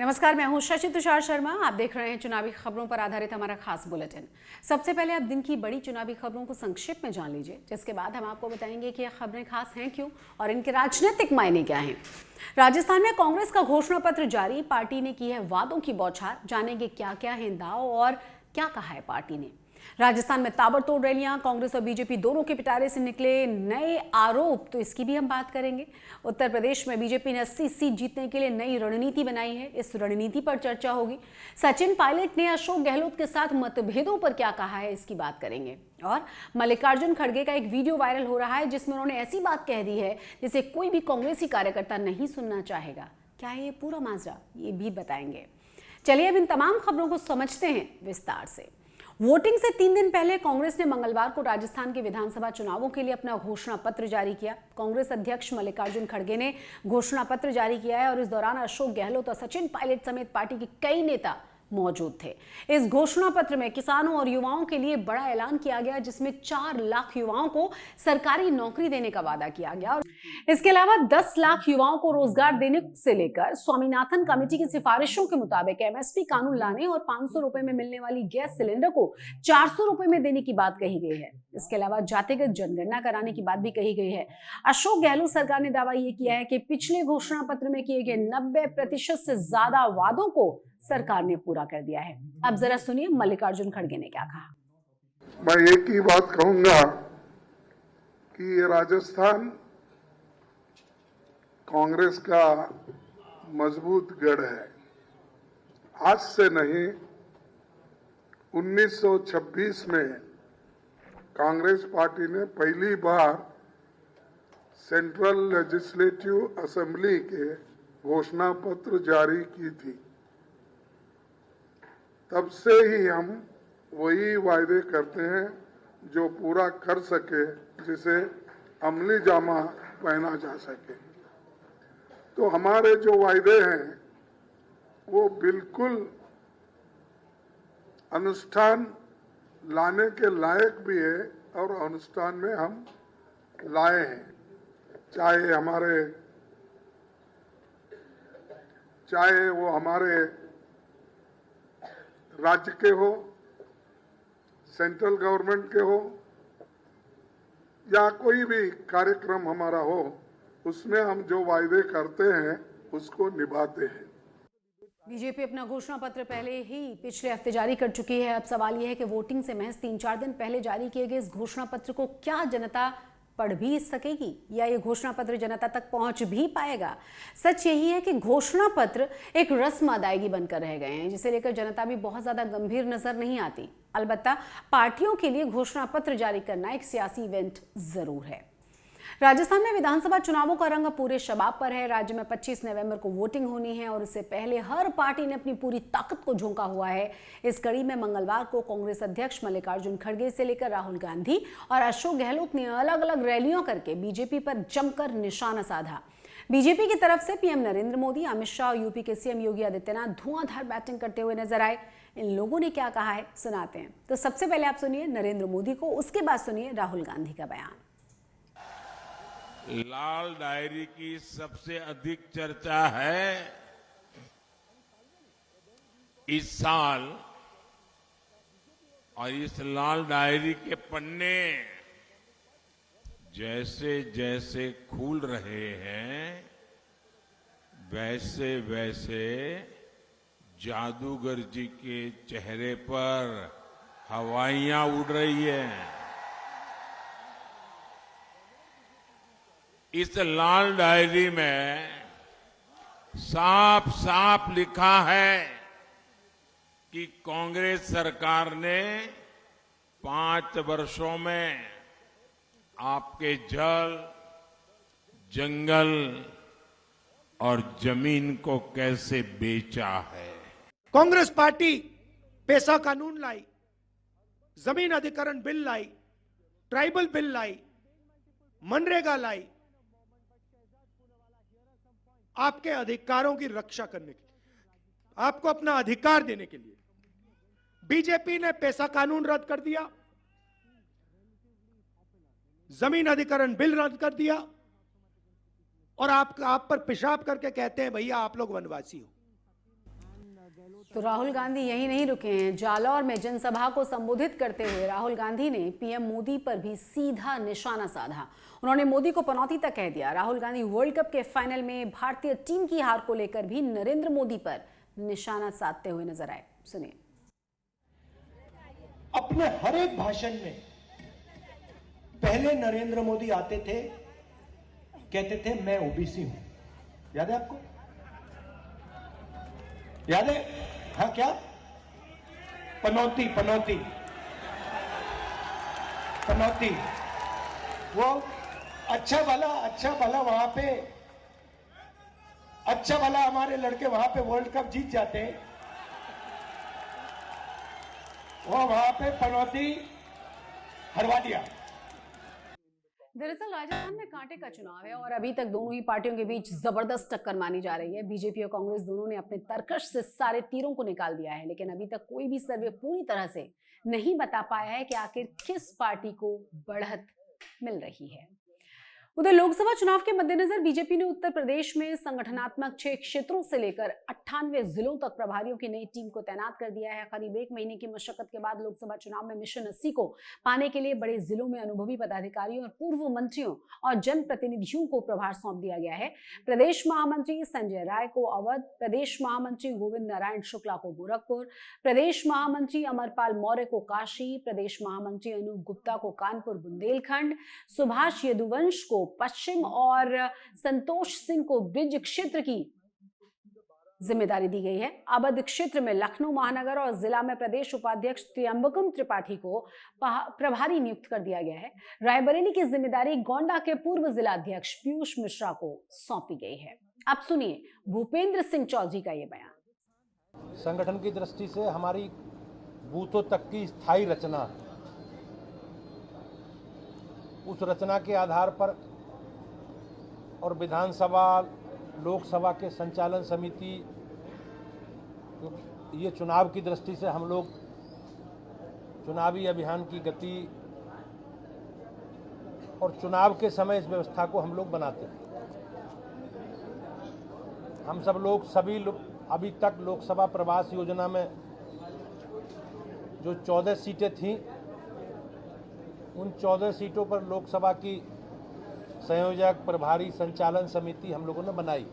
नमस्कार, मैं हूं शशि तुषार शर्मा। आप देख रहे हैं चुनावी खबरों पर आधारित हमारा खास बुलेटिन। सबसे पहले आप दिन की बड़ी चुनावी खबरों को संक्षिप्त में जान लीजिए, जिसके बाद हम आपको बताएंगे कि ये खबरें खास हैं क्यों और इनके राजनीतिक मायने क्या हैं। राजस्थान में कांग्रेस का घोषणा पत्र जारी, पार्टी ने की है वादों की बौछार। जानेंगे क्या क्या है दाव और क्या कहा है पार्टी ने। राजस्थान में ताबड़तोड़ रैलियां, कांग्रेस और बीजेपी दोनों के पिटारे से निकले नए आरोप, तो इसकी भी हम बात करेंगे। उत्तर प्रदेश में बीजेपी ने 80 सीट जीतने के लिए नई रणनीति बनाई है, इस रणनीति पर चर्चा होगी। सचिन पायलट ने अशोक गहलोत के साथ मतभेदों पर क्या कहा है, इसकी बात करेंगे। और मल्लिकार्जुन खड़गे का एक वीडियो वायरल हो रहा है, जिसमें उन्होंने ऐसी बात कह दी है जिसे कोई भी कांग्रेसी कार्यकर्ता नहीं सुनना चाहेगा। क्या है ये पूरा माजरा, ये भी बताएंगे। चलिए अब इन तमाम खबरों को समझते हैं विस्तार से। वोटिंग से 3 दिन पहले कांग्रेस ने मंगलवार को राजस्थान के विधानसभा चुनावों के लिए अपना घोषणा पत्र जारी किया। कांग्रेस अध्यक्ष मल्लिकार्जुन खड़गे ने घोषणा पत्र जारी किया है और इस दौरान अशोक गहलोत और सचिन पायलट समेत पार्टी के कई नेता मौजूद थे। इस घोषणा पत्र में किसानों और युवाओं के लिए बड़ा ऐलान किया गया, जिसमें 4 लाख युवाओं को सरकारी नौकरी देने का वादा किया गया और इसके अलावा 10 लाख युवाओं को रोजगार देने से लेकर स्वामीनाथन कमेटी की सिफारिशों के मुताबिक एमएसपी कानून लाने और 500 रुपए में मिलने वाली गैस सिलेंडर को 400 रुपए में देने की बात कही गई है। इसके अलावा जातिगत जनगणना कराने की बात भी कही गई है। अशोक गहलोत सरकार ने दावा यह किया है कि पिछले घोषणा पत्र में किए गए 90% से ज्यादा वादों को सरकार ने पूरा कर दिया है। अब जरा सुनिए मल्लिकार्जुन खड़गे ने क्या कहा। मैं एक ही बात कहूंगा कि ये राजस्थान कांग्रेस का मजबूत गढ़ है। आज से नहीं, 1926 में कांग्रेस पार्टी ने पहली बार सेंट्रल लेजिस्लेटिव असेंबली के घोषणा पत्र जारी की थी। तब से ही हम वही वायदे करते हैं जो पूरा कर सके, जिसे अमली जामा पहना जा सके। तो हमारे जो वायदे हैं वो बिल्कुल अनुष्ठान लाने के लायक भी है और अनुष्ठान में हम लाए हैं। चाहे वो हमारे राज्य के हो, सेंट्रल गवर्नमेंट के हो, या कोई भी कार्यक्रम हमारा हो, उसमें हम जो वायदे करते हैं उसको निभाते हैं। बीजेपी अपना घोषणा पत्र पहले ही पिछले हफ्ते जारी कर चुकी है। अब सवाल यह है कि वोटिंग से महज 3-4 दिन पहले जारी किए गए इस घोषणा पत्र को क्या जनता पढ़ भी सकेगी या ये घोषणा पत्र जनता तक पहुंच भी पाएगा। सच यही है कि घोषणा पत्र एक रस्म अदायगी बनकर रह गए हैं, जिसे लेकर जनता भी बहुत ज्यादा गंभीर नजर नहीं आती। अलबत्ता पार्टियों के लिए घोषणा पत्र जारी करना एक सियासी इवेंट जरूर है। राजस्थान में विधानसभा चुनावों का रंग पूरे शबाब पर है। राज्य में 25 नवंबर को वोटिंग होनी है और इससे पहले हर पार्टी ने अपनी पूरी ताकत को झोंका हुआ है। इस कड़ी में मंगलवार को कांग्रेस अध्यक्ष मल्लिकार्जुन खड़गे से लेकर राहुल गांधी और अशोक गहलोत ने अलग अलग रैलियों करके बीजेपी पर जमकर निशाना साधा। बीजेपी की तरफ से पीएम नरेंद्र मोदी, अमित शाह और यूपी के सीएम योगी आदित्यनाथ धुआंधार बैटिंग करते हुए नजर आए। इन लोगों ने क्या कहा है सुनाते हैं। तो सबसे पहले आप सुनिए नरेंद्र मोदी को, उसके बाद सुनिए राहुल गांधी का बयान। लाल डायरी की सबसे अधिक चर्चा है इस साल, और इस लाल डायरी के पन्ने जैसे जैसे खुल रहे हैं वैसे वैसे जादूगर जी के चेहरे पर हवाइयां उड़ रही हैं। इस लाल डायरी में साफ साफ लिखा है कि कांग्रेस सरकार ने 5 वर्षों में आपके जल, जंगल और जमीन को कैसे बेचा है। कांग्रेस पार्टी पैसा कानून लाई, जमीन अधिग्रहण बिल लाई, ट्राइबल बिल लाई, मनरेगा लाई, आपके अधिकारों की रक्षा करने के लिए, आपको अपना अधिकार देने के लिए। बीजेपी ने पैसा कानून रद्द कर दिया, जमीन अधिग्रहण बिल रद्द कर दिया और आप पर पेशाब करके कहते हैं भैया आप लोग वनवासी हो। तो राहुल गांधी यही नहीं रुके हैं। जालौर में जनसभा को संबोधित करते हुए राहुल गांधी ने पीएम मोदी पर भी सीधा निशाना साधा। उन्होंने मोदी को पनौती तक कह दिया। राहुल गांधी वर्ल्ड कप के फाइनल में भारतीय टीम की हार को लेकर भी नरेंद्र मोदी पर निशाना साधते हुए नजर आए। सुनिए। अपने हर एक भाषण में पहले नरेंद्र मोदी आते थे, कहते थे मैं ओबीसी हूं। याद है आपको? याद है? हाँ, क्या पनौती पनौती पनौती। वो अच्छा भला वहां पे, अच्छा भला हमारे लड़के वहां पे वर्ल्ड कप जीत जाते, वो वहां पे पनौती हरवा दिया। दरअसल राजस्थान में कांटे का चुनाव है और अभी तक दोनों ही पार्टियों के बीच जबरदस्त टक्कर मानी जा रही है। बीजेपी और कांग्रेस दोनों ने अपने तरकश से सारे तीरों को निकाल दिया है, लेकिन अभी तक कोई भी सर्वे पूरी तरह से नहीं बता पाया है कि आखिर किस पार्टी को बढ़त मिल रही है। उधर लोकसभा चुनाव के मद्देनजर बीजेपी ने उत्तर प्रदेश में संगठनात्मक 6 क्षेत्रों से लेकर 98 जिलों तक प्रभारियों की नई टीम को तैनात कर दिया है। करीब 1 महीने की मशक्कत के बाद लोकसभा चुनाव में मिशन 80 को पाने के लिए बड़े जिलों में अनुभवी पदाधिकारियों और पूर्व मंत्रियों और जनप्रतिनिधियों को प्रभार सौंप दिया गया है। प्रदेश महामंत्री संजय राय को अवध, प्रदेश महामंत्री गोविंद नारायण शुक्ला को गोरखपुर, प्रदेश महामंत्री अमरपाल मौर्य को काशी, प्रदेश महामंत्री अनूप गुप्ता को कानपुर बुंदेलखंड, सुभाष यदुवंश को पश्चिम और संतोष सिंह को ब्रिज क्षेत्र की जिम्मेदारी दी गई है। अवध क्षेत्र में लखनऊ महानगर और जिला में प्रदेश उपाध्यक्ष त्र्यंबकम त्रिपाठी को प्रभारी नियुक्त कर दिया गया है। रायबरेली की जिम्मेदारी गोंडा के पूर्व जिला अध्यक्ष पीयूष मिश्रा को सौंपी गई है। अब सुनिए भूपेंद्र सिंह चौधरी का ये बयान। संगठन की दृष्टि से हमारी बूथों तक की स्थायी रचना, उस रचना के आधार पर और विधानसभा लोकसभा के संचालन समिति, ये चुनाव की दृष्टि से हम लोग चुनावी अभियान की गति और चुनाव के समय इस व्यवस्था को हम लोग बनाते हैं। हम सब लोग अभी तक लोकसभा प्रवास योजना में जो 14 सीटें थीं, उन 14 सीटों पर लोकसभा की संयोजक प्रभारी संचालन समिति हम लोगों ने बनाई।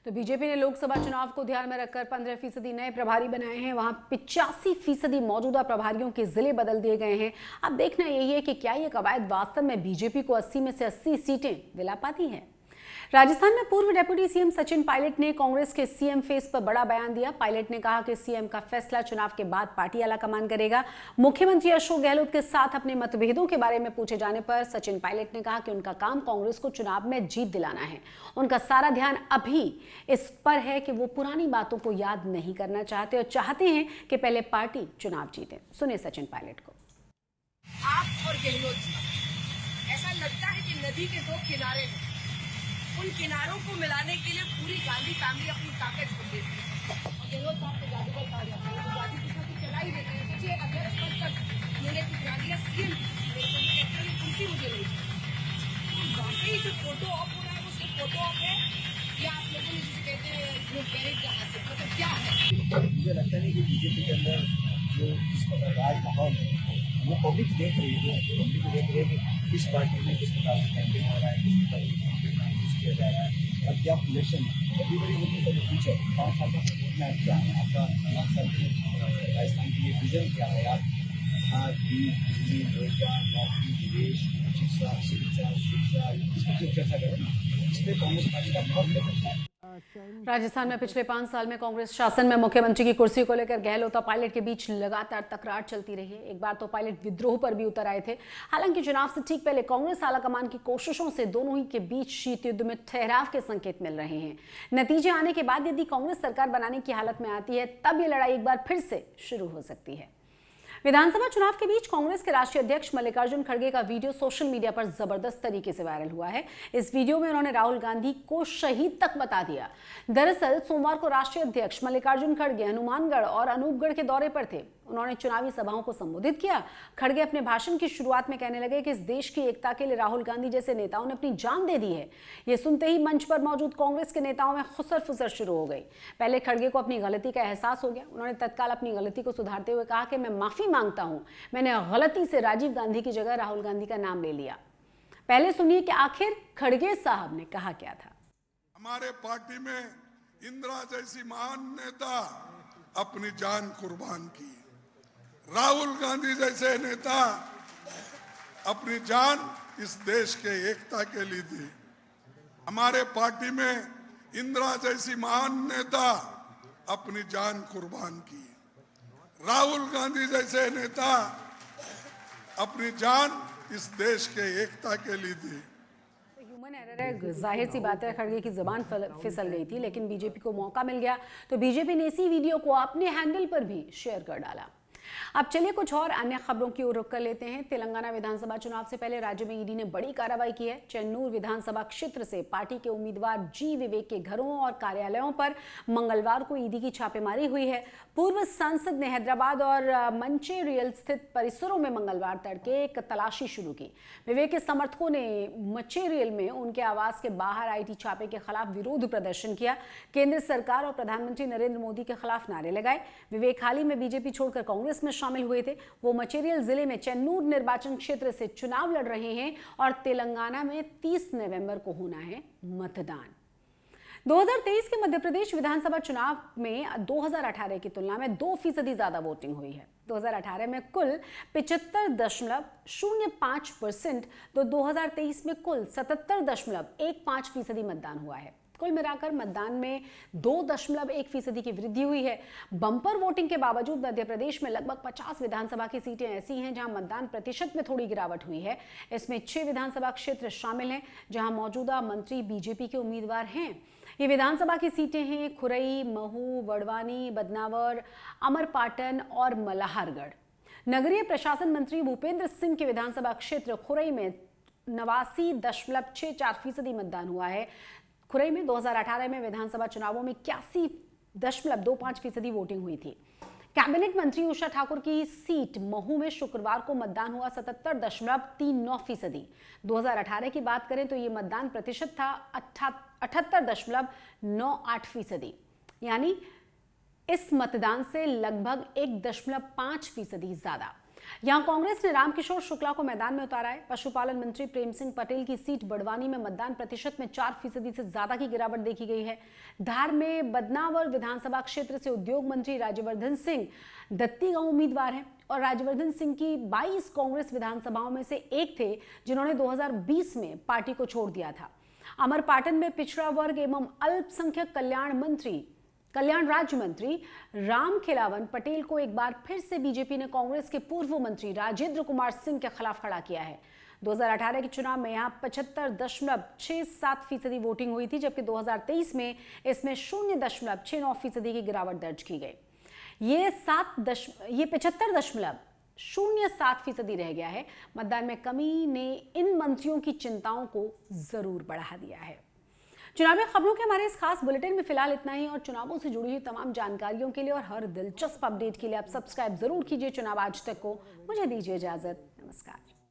तो बीजेपी ने लोकसभा चुनाव को ध्यान में रखकर 15% नए प्रभारी बनाए हैं। वहां 85% मौजूदा प्रभारियों के जिले बदल दिए गए हैं। अब देखना यही है कि क्या ये कवायद वास्तव में बीजेपी को 80 में से 80 सीटें दिला पाती है। राजस्थान में पूर्व डिप्टी सीएम सचिन पायलट ने कांग्रेस के सीएम फेस पर बड़ा बयान दिया। पायलट ने कहा कि सीएम का फैसला चुनाव के बाद पार्टी आलाकमान करेगा। मुख्यमंत्री अशोक गहलोत के साथ अपने मतभेदों के बारे में पूछे जाने पर सचिन पायलट ने कहा कि उनका काम कांग्रेस को चुनाव में जीत दिलाना है। उनका सारा ध्यान अभी इस पर है कि वो पुरानी बातों को याद नहीं करना चाहते और चाहते हैं कि पहले पार्टी चुनाव जीते। सुनिए सचिन पायलट को। आप और गहलोत जी, ऐसा लगता है कि नदी के 2 किनारे हैं, उन किनारों को मिलाने के लिए पूरी गांधी फैमिली अपनी ताकत छोड़ देती है। गहलोत साहब को जादूगर कहा जाता है, तो जादू कितना तो चला ही देते हैं। सोचिए अगर इस वक्त तक मैंने टिकरा दिया सीएम कुर्सी मुझे नहीं, तो वाकई जो फोटो ऑफ हो रहा है वो सिर्फ फोटो ऑफ है या आप लोगों ने जिसे कहते हैं जो कैरेट का हाथ, मतलब क्या है? मुझे लगता है कि बीजेपी के अंदर जो इस राज माहौल है वो पब्लिक देख रही है। पब्लिक देख रही है कि किस पार्टी में किस प्रकार से कैंपेन हो रहा है, किस प्रकार से यूज किया जा रहा है और क्या election everybody looking for the future. 5 साल का रोडमैप क्या है आपका, 5 साल के राजस्थान के लिए विजन क्या है, आप बिजली, रोजगार, नौकरी, निवेश, चिकित्सा, शिक्षा, इस पर चर्चा करें। इसमें कांग्रेस पार्टी का बहुत बेहतर है। राजस्थान में पिछले 5 साल में कांग्रेस शासन में मुख्यमंत्री की कुर्सी को लेकर गहलोत और पायलट के बीच लगातार तकरार चलती रही है। एक बार तो पायलट विद्रोह पर भी उतर आए थे। हालांकि चुनाव से ठीक पहले कांग्रेस आलाकमान की कोशिशों से दोनों ही के बीच शीत युद्ध में ठहराव के संकेत मिल रहे हैं। नतीजे आने के बाद यदि कांग्रेस सरकार बनाने की हालत में आती है तब ये लड़ाई एक बार फिर से शुरू हो सकती है। विधानसभा चुनाव के बीच कांग्रेस के राष्ट्रीय अध्यक्ष मल्लिकार्जुन खड़गे का वीडियो सोशल मीडिया पर जबरदस्त तरीके से वायरल हुआ है। इस वीडियो में उन्होंने राहुल गांधी को शहीद तक बता दिया। दरअसल सोमवार को राष्ट्रीय अध्यक्ष मल्लिकार्जुन खड़गे हनुमानगढ़ और अनूपगढ़ के दौरे पर थे। उन्होंने चुनावी सभाओं को संबोधित किया। खड़गे अपने भाषण की शुरुआत में कहने लगे कि इस देश की एकता के लिए राहुल गांधी जैसे नेताओं ने अपनी जान दे दी है। ये सुनते ही मंच पर मौजूद कांग्रेस के नेताओं में खुसर फुसर शुरू हो गई। पहले खड़गे को अपनी गलती का एहसास हो गया। उन्होंने तत्काल अपनी गलती को सुधारते हुए कहा कि मैं माफी मांगता हूं, मैंने गलती से राजीव गांधी की जगह राहुल गांधी का नाम ले लिया। पहले सुनिए कि आखिर खड़गे साहब ने कहा क्या था। हमारे पार्टी में इंदिरा जैसी महान नेता अपनी जान कुर्बान की, राहुल गांधी जैसे नेता अपनी जान इस देश के एकता के लिए दी। हमारे पार्टी में इंदिरा जैसी महान नेता अपनी जान कुर्बान की, राहुल गांधी जैसे नेता अपनी जान इस देश के एकता के लिए दी। ह्यूमन एरर है, जाहिर सी बात है खड़गे की जुबान फिसल गई थी, लेकिन बीजेपी को मौका मिल गया तो बीजेपी ने इसी वीडियो को अपने हैंडल पर भी शेयर कर डाला। अब चलिए कुछ और अन्य खबरों की ओर रुख कर लेते हैं। तेलंगाना विधानसभा चुनाव से पहले राज्य में ईडी ने बड़ी कार्रवाई की है। चेन्नूर विधानसभा क्षेत्र से पार्टी के उम्मीदवार जी विवेक के घरों और कार्यालयों पर मंगलवार को ईडी की छापेमारी हुई है। पूर्व सांसद ने हैदराबाद और मंचेरियल स्थित परिसरों में मंगलवार तड़के एक तलाशी शुरू की। विवेक के समर्थकों ने मंचेरियल में उनके आवास के बाहर आईटी छापे के खिलाफ विरोध प्रदर्शन किया। केंद्र सरकार और प्रधानमंत्री नरेंद्र मोदी के खिलाफ नारे लगाए। विवेक हाल ही में बीजेपी छोड़कर कांग्रेस में शामिल हुए थे। वो मचेरियल जिले में चेन्नूर निर्वाचन क्षेत्र से चुनाव लड़ रहे हैं और तेलंगाना में 30 नवंबर को होना है मतदान। 2023 के मध्य प्रदेश विधानसभा चुनाव में 2018 की तुलना में 2% ज्यादा वोटिंग हुई है। 2018 में कुल 75.05% तो 2023 में कुल 77.15% मतदान हुआ है। कुल मिलाकर मतदान में 2.1% की वृद्धि हुई है। बम्पर वोटिंग के बावजूद मध्य प्रदेश में लगभग 50 विधानसभा की सीटें ऐसी हैं जहां मतदान प्रतिशत में थोड़ी गिरावट हुई है। इसमें 6 विधानसभा क्षेत्र शामिल हैं जहां मौजूदा मंत्री बीजेपी के उम्मीदवार हैं। ये विधानसभा की सीटें हैं खुरई, महू, वडवानी, बदनावर, अमरपाटन और मल्हारगढ़। नगरीय प्रशासन मंत्री भूपेंद्र सिंह के विधानसभा क्षेत्र खुरई में 89.64% मतदान हुआ है। खुरई में 2018 में विधानसभा चुनावों में 81.25% वोटिंग हुई थी। कैबिनेट मंत्री उषा ठाकुर की सीट महू में शुक्रवार को मतदान हुआ 77.39%। 2018 की बात करें तो ये मतदान प्रतिशत था 78.98%, यानी इस मतदान से लगभग 1.5% ज्यादा। यहां कांग्रेस ने रामकिशोर शुक्ला को मैदान में उतारा है। पशुपालन मंत्री प्रेम सिंह पटेल की सीट बड़वानी में मतदान प्रतिशत में 4% से ज्यादा की गिरावट देखी गई है। धार में बदनावर विधानसभा क्षेत्र से उद्योग मंत्री राज्यवर्धन सिंह दत्तीगांव उम्मीदवार हैं और राज्यवर्धन सिंह की 22 कांग्रेस विधानसभाओं में से एक थे जिन्होंने 2020 में पार्टी को छोड़ दिया था। अमरपाटन में पिछड़ा वर्ग एवं अल्पसंख्यक कल्याण राज्य मंत्री राम खिलावन पटेल को एक बार फिर से बीजेपी ने कांग्रेस के पूर्व मंत्री राजेंद्र कुमार सिंह के खिलाफ खड़ा किया है। 2018 के चुनाव में यहां 75.67% वोटिंग हुई थी, जबकि 2023 में इसमें 0.69% की गिरावट दर्ज की गई। ये 75.07% रह गया है। मतदान में कमी ने इन मंत्रियों की चिंताओं को जरूर बढ़ा दिया है। चुनावी खबरों के हमारे इस खास बुलेटिन में फिलहाल इतना ही और चुनावों से जुड़ी हुई तमाम जानकारियों के लिए और हर दिलचस्प अपडेट के लिए आप सब्सक्राइब जरूर कीजिए चुनाव आज तक को। मुझे दीजिए इजाजत। नमस्कार।